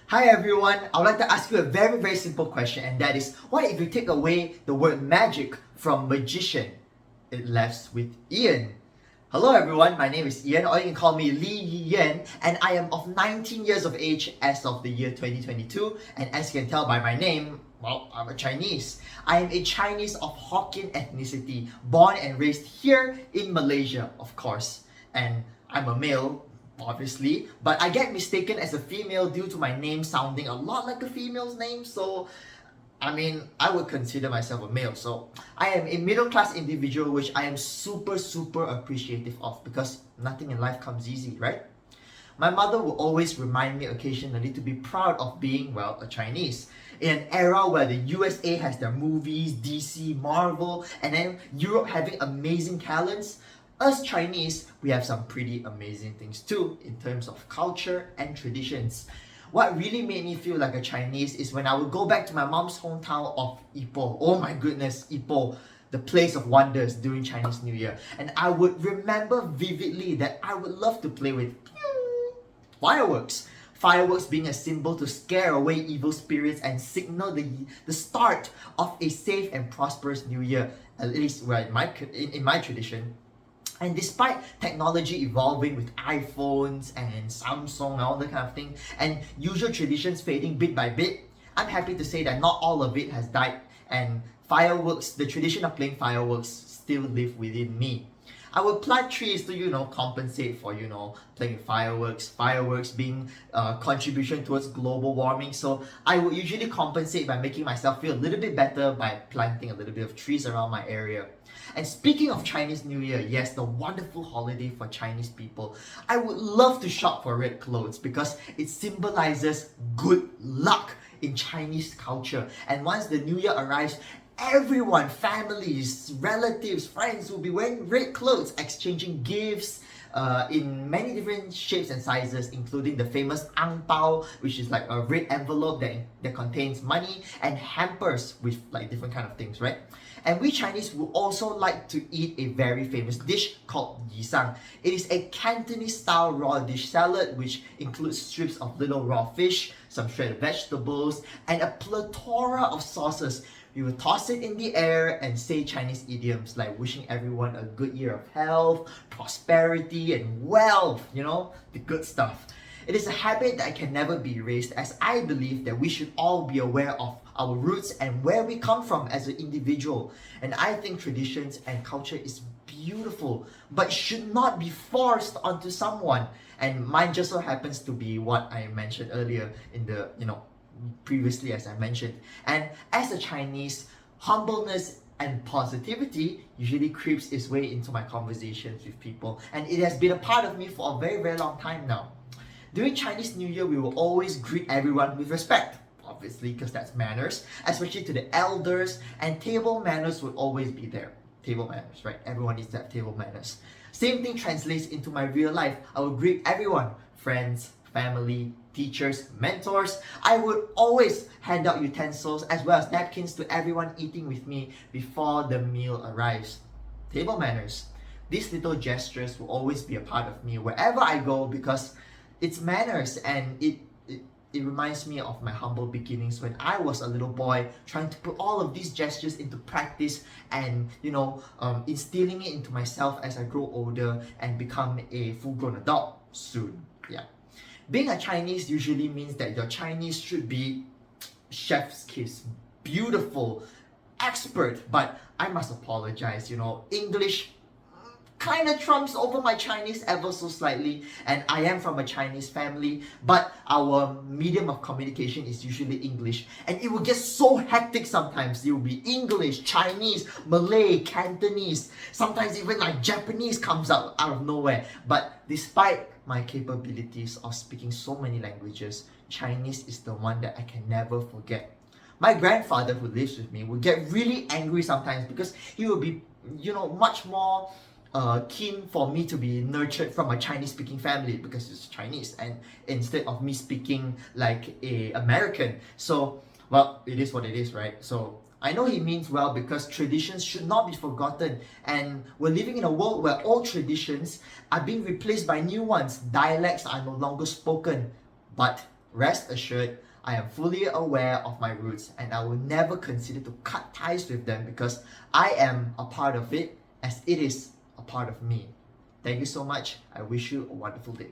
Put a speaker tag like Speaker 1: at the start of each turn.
Speaker 1: Hi everyone, I would like to ask you a very simple question, and that is, what if you take away the word magic from magician? It left with Ian. Hello everyone, my name is Ian, or you can call me Li Yan, and I am of 19 years of age as of the year 2022, and as you can tell by my name, well, I'm a Chinese. I am a Chinese of Hokkien ethnicity, born and raised here in Malaysia, of course, and I'm a male, obviously, but I get mistaken as a female due to my name sounding a lot like a female's name, so I would consider myself a male. So I am a middle class individual, which I am super appreciative of, because nothing in life comes easy, right? My mother will always remind me occasionally to be proud of being, well, a Chinese. In an era where the USA has their movies, DC, Marvel, and then Europe having amazing talents, us Chinese, we have some pretty amazing things too in terms of culture and traditions. What really made me feel like a Chinese is when I would go back to my mom's hometown of Ipoh. Oh my goodness, Ipoh, the place of wonders during Chinese New Year. And I would remember vividly that I would love to play with fireworks. Fireworks being a symbol to scare away evil spirits and signal the start of a safe and prosperous new year, at least in my tradition. And despite technology evolving with iPhones and Samsung and all that kind of thing, and usual traditions fading bit by bit, I'm happy to say that not all of it has died, and fireworks, the tradition of playing fireworks, still live within me. I would plant trees to, compensate for, playing fireworks. Fireworks being a contribution towards global warming. So I would usually compensate by making myself feel a little bit better by planting a little bit of trees around my area. And speaking of Chinese New Year, yes, the wonderful holiday for Chinese people, I would love to shop for red clothes because it symbolizes good luck in Chinese culture. And once the New Year arrives, everyone, families, relatives, friends will be wearing red clothes, exchanging gifts in many different shapes and sizes, including the famous ang pao, which is like a red envelope that contains money, and hampers with like different kind of things, right? And we Chinese will also like to eat a very famous dish called yisang. It is a Cantonese style raw dish salad which includes strips of little raw fish, some shredded vegetables, and a plethora of sauces. We will toss it in the air and say Chinese idioms like wishing everyone a good year of health, prosperity, and wealth, the good stuff. It is a habit that can never be erased, as I believe that we should all be aware of our roots and where we come from as an individual. And I think traditions and culture is beautiful, but should not be forced onto someone. And mine just so happens to be what I mentioned earlier in the, previously as I mentioned. And as a Chinese, humbleness and positivity usually creeps its way into my conversations with people, and it has been a part of me for a very long time now. During Chinese New Year, we will always greet everyone with respect, obviously, because that's manners, especially to the elders, and table manners will always be there. Table manners, right? Everyone needs to have table manners. Same thing translates into my real life. I will greet everyone, friends, family, teachers, mentors. I would always hand out utensils as well as napkins to everyone eating with me before the meal arrives. Table manners. These little gestures will always be a part of me wherever I go because it's manners, and it reminds me of my humble beginnings when I was a little boy trying to put all of these gestures into practice and instilling it into myself as I grow older and become a full-grown adult soon. Yeah. Being a Chinese usually means that your Chinese should be chef's kiss, beautiful, expert, but I must apologize, English kind of trumps over my Chinese ever so slightly, and I am from a Chinese family, but our medium of communication is usually English, and it will get so hectic sometimes. It will be English, Chinese, Malay, Cantonese, sometimes even like Japanese comes out of nowhere. But despite my capabilities of speaking so many languages, Chinese is the one that I can never forget. My grandfather, who lives with me, would get really angry sometimes because he will be, much more keen for me to be nurtured from a Chinese speaking family because it's Chinese, and instead of me speaking like a American. So, well, it is what it is, right? So I know he means well because traditions should not be forgotten, and we're living in a world where old traditions are being replaced by new ones. Dialects are no longer spoken, but rest assured, I am fully aware of my roots and I will never consider to cut ties with them because I am a part of it as it is a part of me. Thank you so much. I wish you a wonderful day.